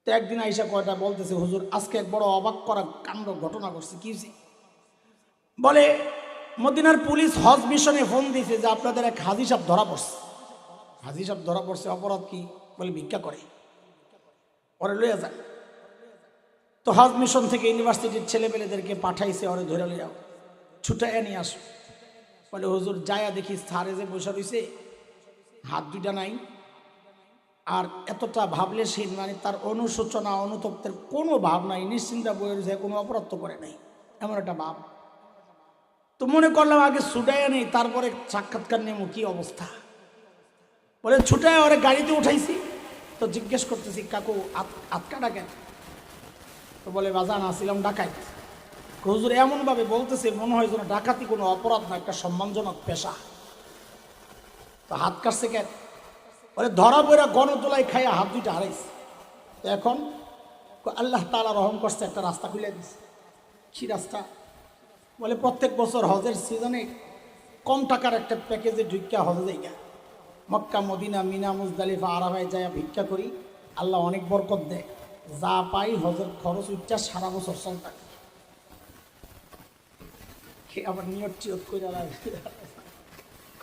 তো একদিন আইসা কয়টা বলতেছে, হুজুর আজকে এক বড় অবাক করা কাণ্ড ঘটনা করছে। কি বলে, মদিনার পুলিশ হজ মিশনে ফোন দিয়েছে যে আপনাদের এক হাজি সাহেব ধরা পড়ছে। হাজি সাহেব ধরা পড়ছে, অপরাধ কি? বলে ভিক্ষা করে, ওরে লইয়া যান। তো হজ মিশন থেকে ইউনিভার্সিটির ছেলেপেলেদেরকে পাঠাইছে, ওরে ধরে লইয়া ছুটাইয়া নিয়ে আসো। বলে হুজুর যায়া দেখি স্থারে যে বসে রয়েছে, হাত দুইটা নাই, আর এতটা ভাবলে সে মানে তার অনুশোচনা অনুতপ্তের কোনো ভাব নাই, নিশ্চিন্তা বয়ে রয়েছে, কোনো অপরাধ তো করে নাই, এমন একটা ভাব। তো মনে করলাম আগে ছুটাইয়া নেই, তারপরে সাক্ষাৎকার নেমো, কি অবস্থা। বলে ছুটায় ওরে গাড়িতে উঠাইছি। তো জিজ্ঞেস করতেছি, কাকু আটকা ডাকেন? তো বলে বাজান আসছিলাম ডাকাইত। হুজুর এমনভাবে বলতেছে মনে হয় যেন ডাকাতি কোনো অপরাধ না, একটা সম্মানজনক পেশা। তো হাত কাটছে কেন? বলে ধরা বইরা গণতোলাই খাইয়া হাত দুইটা হারাইছে। এখন আল্লাহ তাআলা রহম করছে, একটা রাস্তা খুলে দিছে। কি রাস্তা? বলে প্রত্যেক বছর হজের সিজনে কম টাকার একটা প্যাকেজে ঢুকিয়া হজে যাইয়া মক্কা মদিনা মিনা মুজদালিফা আরাফায় যায় ভিক্ষা করি, আল্লাহ অনেক বরকত দেয়, যা পাই হজের খরচ উচ্চা সারা বছর চল থাকে। আবার নিয়ত টিয়ত করে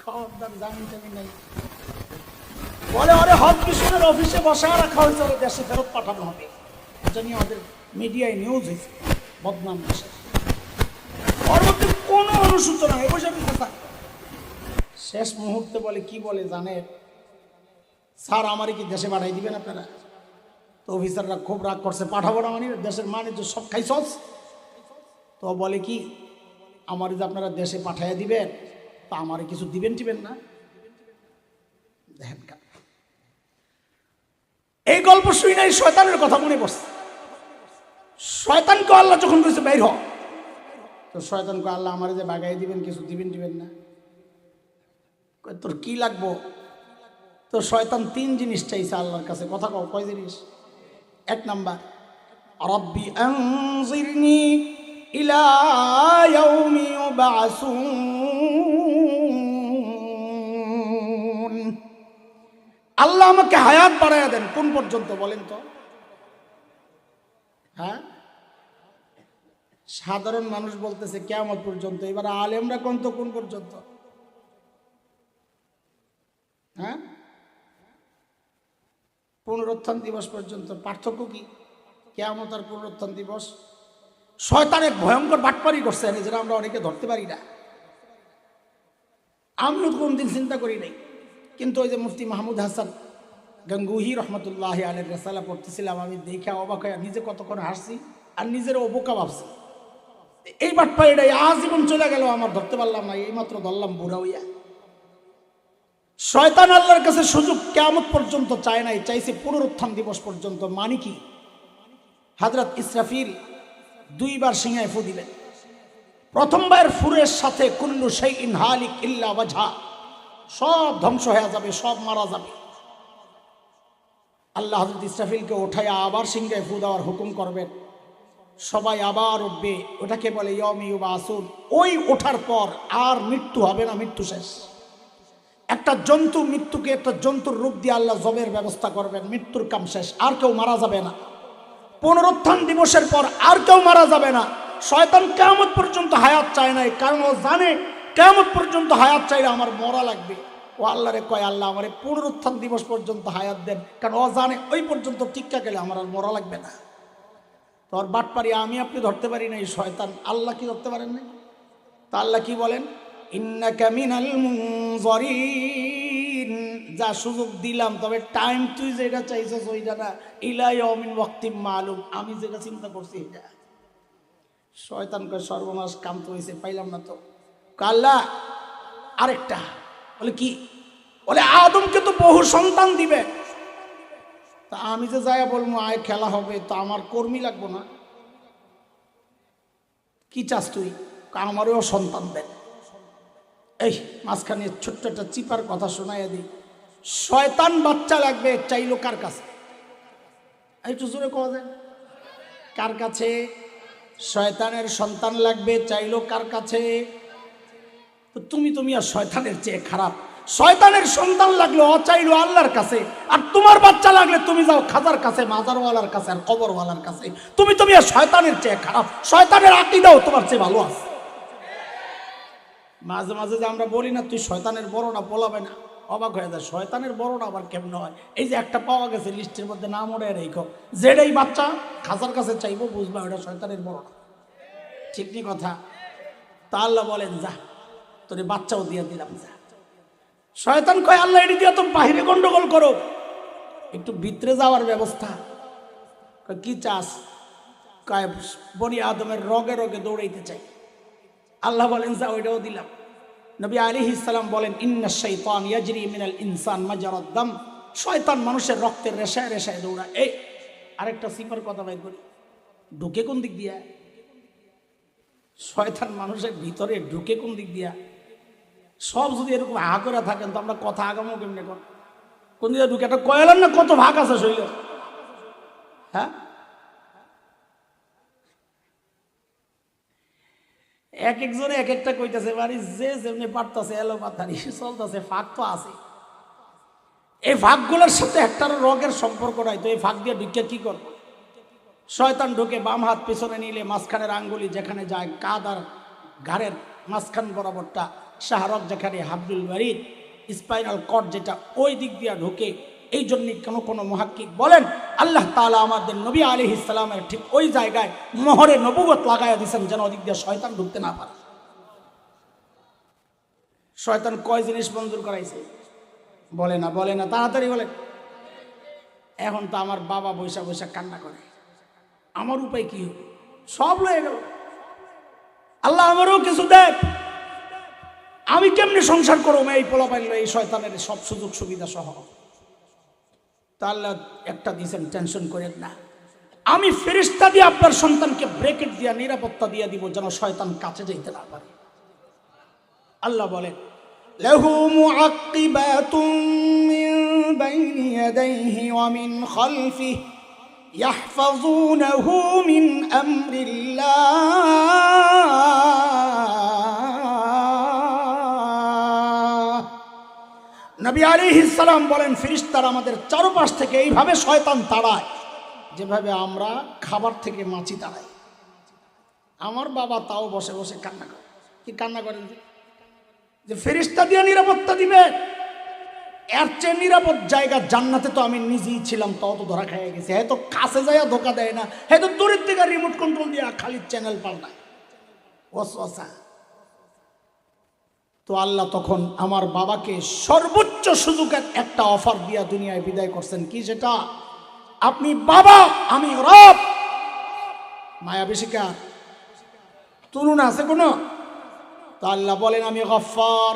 খবরদার জামিন টামিন নাই। বলে ওরে হজ মিশনের অফিসে বসা রাখা হয়েছে, ওরে দেশে ফেরত পাঠানো হবে। এটা নিয়ে ওদের মিডিয়ায় নিউজ হয়েছে, বদনাম দেশে। ওর মধ্যে কোনো অনুসূচনা নেই, বসে পিছিয়ে থাক। শেষ মুহূর্তে বলে, কি বলে জানে, স্যার আমারই কি দেশে পাঠাই দিবেন আপনারা? তো অফিসাররা খুব রাগ করছে, পাঠাবো না মানে দেশের মানে যে সব খাইছস। তো বলে কি, আমারই যে আপনারা দেশে পাঠাইয়া দিবেন, তা আমারই কিছু দিবেন টিবেন না? দেখেন এই গল্প শুই নাই, শয়তানের কথা মনে পড়ছে। শয়তানকে আল্লাহ যখন কইছে বের হ, তো শয়তানকে আল্লাহ আমারে যে বাগাই দিবেন, কিছু দিবেন টিবেন না? তোর কি লাগবো? তো শয়তান তিন জিনিস চাইছে আল্লাহর কাছে। কথা কও, কয় জিনিস? এক নাম্বার, রব্বি আনজিরনি ইলা ইয়াউমি ইউবআসুন, আল্লাহ আমাকে হায়াত বাড়ায়া দেন। কোন পর্যন্ত বলেন তো? হ্যাঁ, সাধারণ মানুষ বলতেছে কিয়ামত পর্যন্ত, এবার আলেমরা কোন তো কোন পর্যন্ত? হ্যাঁ, পুনরুত্থান দিবস পর্যন্ত। পার্থক্য কি? কিয়ামত আর পুনরুত্থান দিবস। শয়তান এক ভয়ঙ্কর বাটপারি করছে, যেটা আমরা অনেকে ধরতে পারি না। আমিও কোনদিন চিন্তা করি নাই, কিন্তু ওই যে মুফতি মাহমুদ হাসান গঙ্গুহি রহমতুল্লাহ আলের রেসালা পড়তেছিলাম, আমি দেখে অবাক হয়ে নিজে কতক্ষণ হাসছি আর নিজের অবোকা ভাবছি। এই বাটপারিটা আজীবন চলে গেল, আমার ধরতে পারলাম না, এইমাত্র ধরলাম বুড়া হইয়া। শয়তান আল্লাহর কাছে সুযোগ কিয়ামত পর্যন্ত চায় নাই, চাইছে পুনরুত্থান দিবস পর্যন্ত। মানে কি? হযরত ইসরাফিল দুইবার সিংহায় ফু দিলেন। প্রথমবার ফুরের সাথে কুল্লু শাইইন হালিক ইল্লা ওয়াজহা, সব ধ্বংস হয়ে যাবে, সব মারা যাবে। আল্লাহ হযরত ইসরাফিলকে উঠাইয়া আবার সিংহায় ফু দেওয়ার হুকুম করবেন। সবাই আবার উঠবে, ওটাকে বলে ইয়াউম ইউবআসুন। ওই ওঠার পর আর মৃত্যু হবে না, মৃত্যু শেষ। একটা জন্তু মৃত্যুকে একটা জন্তুর রূপ দিয়ে আল্লাহ জবের ব্যবস্থা করবেন, মৃত্যুর কাম শেষ, আর কেউ মারা যাবে না। পুনরুত্থান দিবসের পর আর কেউ মারা যাবে না। শয়তান কিয়ামত পর্যন্ত হায়াত চায় নাই, কারণ ও জানে কিয়ামত পর্যন্ত হায়াত চাইলে আমার মরা লাগবে। ও আল্লাহরে কয়, আল্লাহ আমারে পুনরুত্থান দিবস পর্যন্ত হায়াত দেন, কারণ ও জানে ওই পর্যন্ত টিকা গেলে আমার আর মরা লাগবে না। তোর বাটপারি আমি আপনি ধরতে পারি না, এই শয়তান আল্লাহ কি ধরতে পারেন না? তা আল্লাহ কি বলেন? ইন্নাকা মিনাল মুনজারিন, যা সুযোগ দিলাম, তবে টাইম তুই যেটা চাইছিস ওইটা না, ইলা ইয়াউমিন ওয়াক্তিম মালুম, আমি যেটা চিন্তা করছি এটা। শয়তান কয় সর্বনাশ, কাম তো হয়েছে, পাইলাম না তো। আল্লাহ আরেকটা। বলে কি? বলে আদমকে তো বহু সন্তান দিবে, তা আমি যে যাই বলবো আয় খেলা হবে, তা আমার কর্মী লাগবো না? কি চাস তুই? আমারও সন্তান দেন। এই মাঝখানে ছোট্ট একটা চিপার কথা শোনাইয়া দিই, শয়তান বাচ্চা লাগবে চাইলো কার কাছে? একটু জোরে কওয়া যায়, কার কাছে? শয়তানের সন্তান লাগবে চাইলো কার কাছে? তো তুমি আর শয়তানের চেয়ে খারাপ। শয়তানের সন্তান লাগলো অচাইলো আল্লাহর কাছে, আর তোমার বাচ্চা লাগলে তুমি যাও খাজার কাছে, মাজারওয়ালার কাছে, আর কবরওয়ালার কাছে। তুমি শয়তানের চেয়ে খারাপ, শয়তানের আকীদাও তোমার চেয়ে ভালো আছে। মাঝে মাঝে যে আমরা বলি না তুই শয়তানের বড়টা বলাবে না, অবাক হয়ে যায়, শয়তানের বড়টা আবার কেমন হয়? এই যে একটা পাওয়া গেছে লিস্টের মধ্যে নাম ওরে রেখো, যেটাই বাচ্চা খাজার কাছে চাইবো বুঝবা ওটা শয়তানের বড়টা। ঠিক নি কথা? তা আল্লাহ বলেন যা তোর বাচ্চাও দিয়ে দিলাম যা। শয়তান কয় আল্লাহ এটি দিয়ে তো বাহিরে গন্ডগোল করো, একটু ভিতরে যাওয়ার ব্যবস্থা। কি চাস? কয় বনি আদমের রগে রগে দৌড়াইতে চাই। আল্লাহ বলেন যা, ওইটাও দিলাম। নবী আলাইহিস সালাম বলেন ইন্নাশ শাইতান ইয়াজরি মিনাল ইনসান মাজারাদ দাম, শয়তান মানুষের রক্তের রেশায় রেশায় দৌড়ায়। এই আরেকটা সিপার কথা বাইর করি, ঢুকে কোন দিক দিয়া? শয়তান মানুষের ভিতরে ঢুকে কোন দিক দিয়া? সব যদি এরকম হা করে থাকেন তো আমরা কথা আগামো কেমনে? কোন দিকে ঢুকে? একটা কয়লার না কত ভাগ আছে শরীরে, হ্যাঁ? এক একজনে এক একটা কইতাছে বাড়ি, যে যেমনি পারতাছে এলো পাতারি চলতেছে, ফাঁক তো আছে। এই ফাঁকগুলোর সাথে একটার রোগের সম্পর্ক নাই, তো এই ফাঁক দিয়ে ঢুকে কি করবো? শয়তান ঢুকে বাম হাত পেছনে নিলে মাঝখানের আঙ্গুলি যেখানে যায়, কাঁধ আর ঘাড়ের মাঝখান বরাবরটা শাহরগ, যেখানে হাবলুল ওয়ারিদ স্পাইনাল কর্ড যেটা, ওই দিক দিয়ে ঢুকে। এই জন্য কোনো মুহাক্কিক বলেন আল্লাহ তাআলা আমাদের নবী আলাইহিস সালামের ঠিক ওই জায়গায় মোহরে নবুয়ত লাগাইয়া দিয়েছেন যেন ওদিক দিয়ে শয়তান ঢুকতে না পারে। শয়তান কয় জিনিস মঞ্জুর করাইছে? বলে না তাড়াতাড়ি বলে। এখন তো আমার বাবা বৈশা বৈশা কান্না করে, আমার উপায় কি হবে? সব লয়ে গেল। আল্লাহ আমারও কিছু দেখ, আমি কেমনে সংসার করবো? এই পোলা পাইল এই শয়তানের সব সুযোগ সুবিধা সহ। তা আল্লাহ একটা দিয়েছেন, টেনশন করেন না, আমি ফেরেশতা দিয়ে আপনার সন্তানকে ব্রেকেট দিয়া নিরাপত্তা দিয়ে দিব যেন শয়তান কাছে যাইতে না পারে। আল্লাহ বলেন লাহু মুআক্কিবাতুম মিন বাইনি ইয়াদাইহি ওয়া মিন খালফিহি ইয়াহফাযুনাহু মিন আমরিল্লাহ। নবী আলাইহিস সালাম বলেন ফেরেশতারা আমাদের চারপাশ থেকে এইভাবে শয়তান তাড়ায় যেভাবে আমরা খাবার থেকে মাছি তাড়াই। আমার বাবা তাও বসে বসে কান্না করে। কি কান্না করেন? যে ফেরেশতা দিয়ে নিরাপত্তা দিবে, এর চেয়ে নিরাপদ জায়গা জান্নাতে তো আমি নিজেই ছিলাম, তাও তো ধরা খাইয়া গেছি। হয়তো কাছে যাইয়া ধোকা দেয় না, হয়তো দূরের থেকে রিমোট কন্ট্রোল দিয়ে খালি চ্যানেল পাল্টায় ওয়াসওয়াসা। তো আল্লাহ তখন আমার বাবাকে সর্বোচ্চ সুযোগের একটা অফার দিয়া দুনিয়ায় বিদায় করছেন। কি সেটা? আপনি বাবা, আমি রব। মায়া বেশি কার? তুলনা আছে কোনো? তো আল্লাহ বলেন আমি গফফার,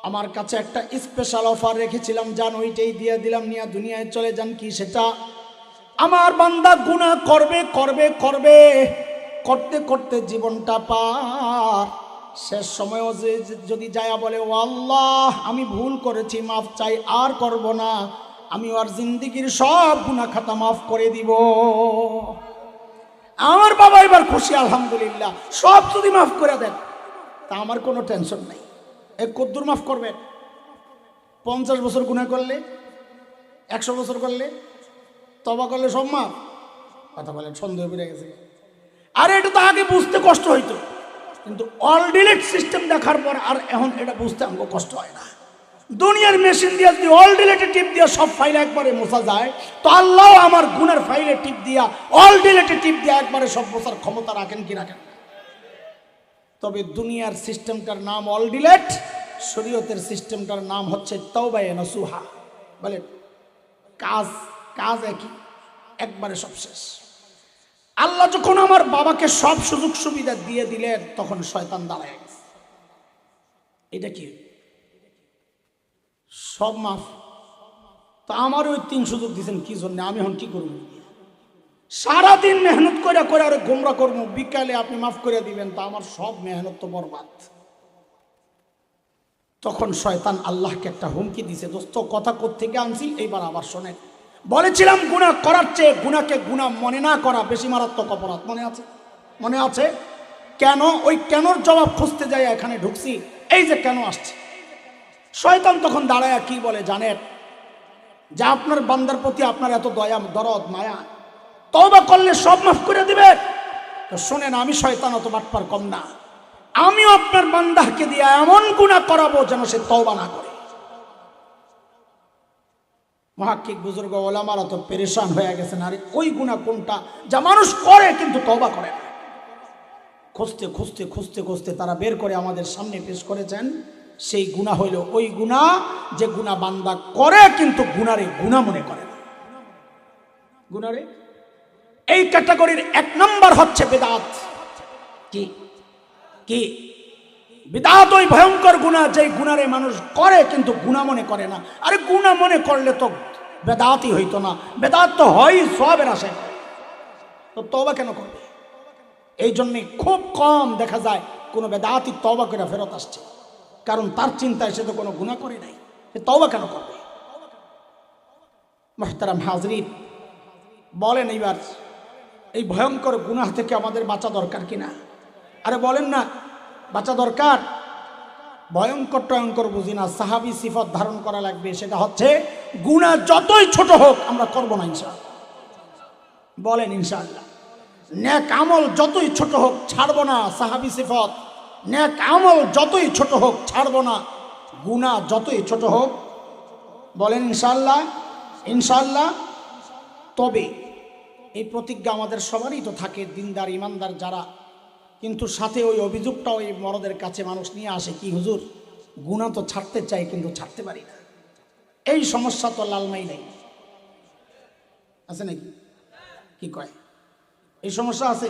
আমার কাছে একটা স্পেশাল অফার রেখেছিলাম, যান ওইটাই দিয়ে দিলাম, নিয়ে দুনিয়ায় চলে যান। কি সেটা? আমার বান্দা গুনাহ করবে করবে করবে, করতে করতে জীবনটা পার, শেষ সময়ও যদি যায়া বলে ও আল্লাহ আমি ভুল করেছি, মাফ চাই, আর করব না, আমি আর জিন্দেগির সব গুনাহ খাতা মাফ করে দিব। আমার বাবা এবার খুশি, আলহামদুলিল্লাহ, সব যদি মাফ করে দেন তা আমার কোনো টেনশন নাই। কদ্দুর মাফ করবেন? 50 বছর গুনাহ করলে, 100 বছর করলে, তওবা করলে সব মাফ? কথা বলেন, সন্দেহ বেড়ে গেছে। আরে এটা তো আগে বুঝতে কষ্ট হইতো, কিন্তু অল ডিলিট সিস্টেম দেখার পর আর এখন এটা বুঝতে আমাকে কষ্ট হয় না। দুনিয়ার মেশিন দিয়ে যদি অল ডিলিটে টিপ দিয়ে সব ফাইল একবারে মোছা যায়, তো আল্লাহ আমার গুনার ফাইলে টিপ দিয়া অল ডিলিটে টিপ দিয়া একবারে সব মোছার ক্ষমতা রাখেন কি রাখেন? তবে দুনিয়ার সিস্টেমটার নাম অল ডিলিট, শরীয়তের সিস্টেমটার নাম হচ্ছে তাওবায়ে নসুহা। বলেন কাজ কাজ একই, একবারে সব শেষ। আল্লাহ যখন আমার বাবাকে সব সুযোগ সুবিধা দিয়ে দিলেন তখন শয়তান দাঁড়ায় গেছে। এটা কি? সব মাফ। তো আমার ওই 3 সুযোগ দিয়েছেন কি জন্য? আমি এখন কি করব? সারাদিন মেহনত করে করে আরে গোমরা করবো, বিকালে আপনি মাফ করে দিবেন, তা আমার সব মেহনত তো বরবাদ। তখন শয়তান আল্লাহকে একটা হুমকি দিছে, দোস্ত কথা কোত্থেকে আনছি এইবার আবার শোনেন। বলেছিলাম গুনাহ করার চেয়ে গুনাহকে গুনাহ মনে না করা বেশি মারাত্মক অপরাধ। মনে আছে? মনে আছে? কেন? ওই কেনর জবাব খুঁজতে যাই এখানে ঢুকছি। এই যে কেন আসছে, শয়তান তখন দাঁড়ায় কি বলে জানেন, যে আপনার বান্দার প্রতি আপনার এত দয়া দরদ মায়া, তওবা করলে সব মাফ করে দিবে। তো শোনেন, আমি শয়তান অত বাটপার কম না, আমিও আপনার বান্দাকে দিয়ে এমন গুনাহ করাবো যেন সে তওবা না করে। মুহাক্কিক বুজুর্গ ওলামারা তো পেরেশান হয়ে গেছেন, আরে ওই গুনাহ কোনটা যা মানুষ করে কিন্তু তওবা করে না। খুঁজতে খুঁজতে খুঁজতে খুঁজতে তারা বের করে আমাদের সামনে পেশ করেছেন, সেই গুনাহ হইল ওই গুনাহ যে গুনাহ বান্দা করে কিন্তু গুনারে গুনাহ মনে করে না। গুনারে এই ক্যাটাগরির 1 নম্বর হচ্ছে বিদআত। কি কি বিদআত? ওই ভয়ঙ্কর গুনাহ যেই গুনারে মানুষ করে কিন্তু গুনাহ মনে করে না। আরে গুনাহ মনে করলে তো বেদাতই হইতো না, বেদাত তো হয় সওয়াবের আশায়, তো তওবা কেন করবে? এই জন্যে খুব কম দেখা যায় কোনো বেদাতি তওবা করে ফেরত আসছে, কারণ তার চিন্তায় সে তো কোনো গুনাহ করে নাই, সে তওবা কেন করবে? মুহতারাম হাজরিন, বলেন এইবার এই ভয়ঙ্কর গুনাহ থেকে আমাদের বাঁচা দরকার কিনা? আরে বলেন না, বাঁচা দরকার। ভয়ঙ্কর টয়ঙ্কর বুঝি না, সাহাবী সিফত ধারণ করা লাগবে, সেটা হচ্ছে গুনাহ যতই ছোট হোক আমরা করব না ইনশাআল্লাহ। বলেন ইনশাআল্লাহ। নেক আমল যতই ছোট হোক ছাড়বো না, সাহাবী সিফত। নেক আমল যতই ছোট হোক ছাড়বো না, গুনাহ যতই ছোট হোক। বলেন ইনশাআল্লাহ। ইনশাআল্লাহ। তবে এই প্রতিজ্ঞা আমাদের সবারই তো থাকে, দিনদার ইমানদার যারা, কিন্তু সাথে ওই অভিযোগটা ওই মরদের কাছে মানুষ নিয়ে আসে, কি হুজুর গুনাহ তো ছাড়তে চাই কিন্তু ছাড়তে পারি না। এই সমস্যা তো লালমাই নেই, আছে নাকি? কি কয়? এই সমস্যা আছে।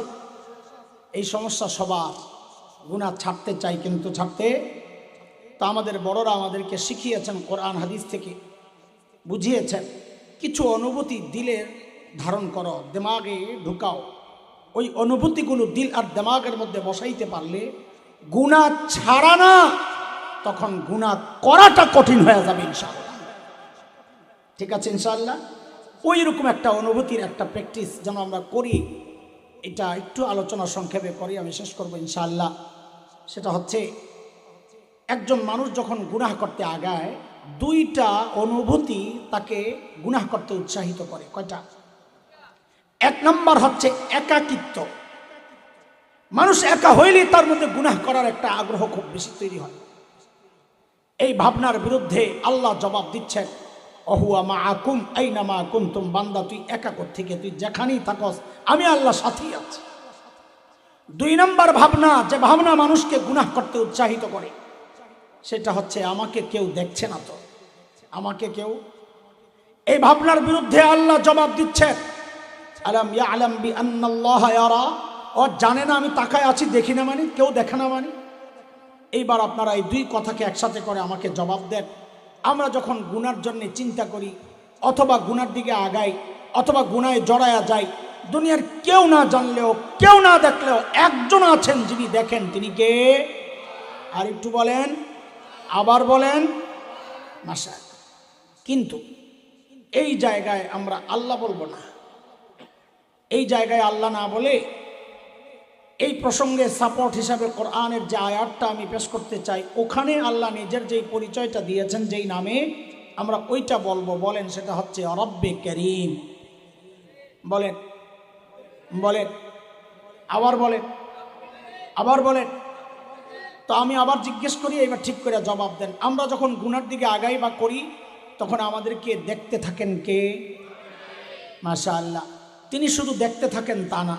এই সমস্যা সবার, গুনাহ ছাড়তে চাই কিন্তু ছাড়তে। তো আমাদের বড়রা আমাদেরকে শিখিয়েছেন, কোরআন হাদিস থেকে বুঝিয়েছেন, কিছু অনুভূতি দিলে ধারণ করো, দিমাগে ঢুকাও। ওই অনুভূতিগুলো দিল আর দিমাগের মধ্যে বসাইতে পারলে গুনাহ ছাড়া না, তখন গুনাহ করাটা কঠিন হয়ে যাবে ইনশাআল্লাহ। ঠিক আছে ইনশাআল্লাহ। ওই রকম একটা অনুভূতির একটা প্র্যাকটিস যেন আমরা করি, এটা একটু আলোচনা সংক্ষেপে করি, আমি শেষ করবো ইনশাআল্লাহ। সেটা হচ্ছে, একজন মানুষ যখন গুনাহ করতে আগায়, 2টা অনুভূতি তাকে গুনাহ করতে উৎসাহিত করে। কয়টা? 1 নম্বর হচ্ছে একাকিত্ব। মানুষ একা হইলেই তার মধ্যে গুনাহ করার একটা আগ্রহ খুব বেশি তৈরি হয়। এই ভাবনার বিরুদ্ধে আল্লাহ জবাব দিচ্ছেন, অহুয়া মাআকুম আইনামা কুনতুম। বান্দা তুই একা থেকে, তুই যেখানেই থাকস আমি আল্লাহ সাথেই আছি। 2 নম্বর ভাবনা, যে ভাবনা মানুষকে গুনাহ করতে উৎসাহিত করে, সেটা হচ্ছে আমাকে কেউ দেখছে না তো, আমাকে কেউ। এই ভাবনার বিরুদ্ধে আল্লাহ জবাব দিচ্ছেন, আলাম ইয়ালাম বিআন্নাল্লাহা ইয়ারা। ও জানে না আমি তাকায় আছি, দেখি না মানে, কেউ দেখে না মানে। এইবার আপনারা এই 2 কথাকে একসাথে করে আমাকে জবাব দেন। আমরা যখন গুনার জন্য চিন্তা করি, অথবা গুনার দিকে আগাই, অথবা গুনায় জড়ায়া যাই, দুনিয়ার কেউ না জানলেও, কেউ না দেখলেও একজন আছেন যিনি দেখেন, তিনি কে? আর একটু বলেন, আবার বলেন, মাশাআল্লাহ। কিন্তু এই জায়গায় আমরা আল্লাহ বলবো না। এই জায়গায় আল্লাহ না বলে এই প্রসঙ্গে সাপোর্ট হিসাবে কোরআনের যে আয়াতটা আমি পেশ করতে চাই, ওখানে আল্লাহ নিজের যেই পরিচয়টা দিয়েছেন, যেই নামে, আমরা ওইটা বলবো। বলেন, সেটা হচ্ছে রব্বে করিম। বলেন, বলেন, আবার বলেন, আবার বলেন। তো আমি আবার জিজ্ঞেস করি, এবার ঠিক করে জবাব দেন। আমরা যখন গুনার দিকে আগাই বা করি, তখন আমাদেরকে দেখতে থাকেন কে? মাশাআল্লাহ। তিনি শুধু দেখতে থাকেন তা না,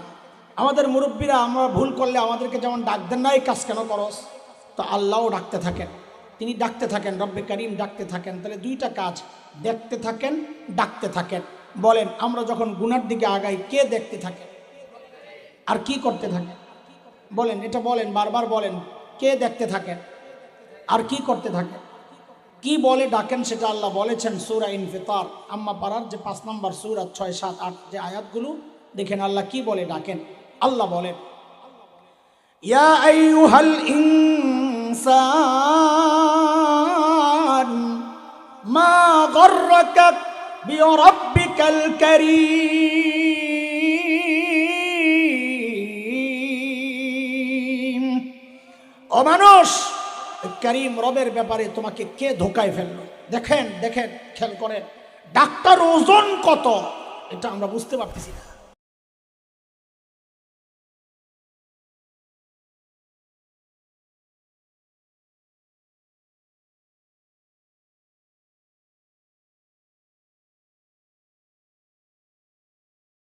আমাদের মুরব্বীরা আমরা ভুল করলে আমাদেরকে যেমন ডাক দেন না, এই কাজ কেন করস, তো আল্লাহও ডাকতে থাকেন, তিনি ডাকতে থাকেন, রব্বে করিম ডাকতে থাকেন। তাহলে 2টা কাজ, দেখতে থাকেন, ডাকতে থাকেন। বলেন, আমরা যখন গুনার দিকে আগাই, কে দেখতে থাকে আর কি করতে থাকে? বলেন, এটা বলেন, বারবার বলেন, কে দেখতে থাকেন আর কি করতে থাকে? কি বলে ডাকেন সেটা আল্লাহ বলেছেন সূরা ইনফিতার, আম্মা পারার যে 5 নম্বর সূরা 6, 7, 8 যে আয়াতগুলো, দেখেন আল্লাহ কি বলে ডাকেন। আল্লাহ বলেন, ইয়া আইয়ুহাল ইনসান মা গররাকা বিরাব্বিকাল কারীম। ও মানুষ, করিম রবের ব্যাপারে তোমাকে কে ধোকায় ফেললো? দেখেন দেখেন, খেয়াল করেন, ডাক্তার ওজন কত এটা আমরা বুঝতে পারতেছি না।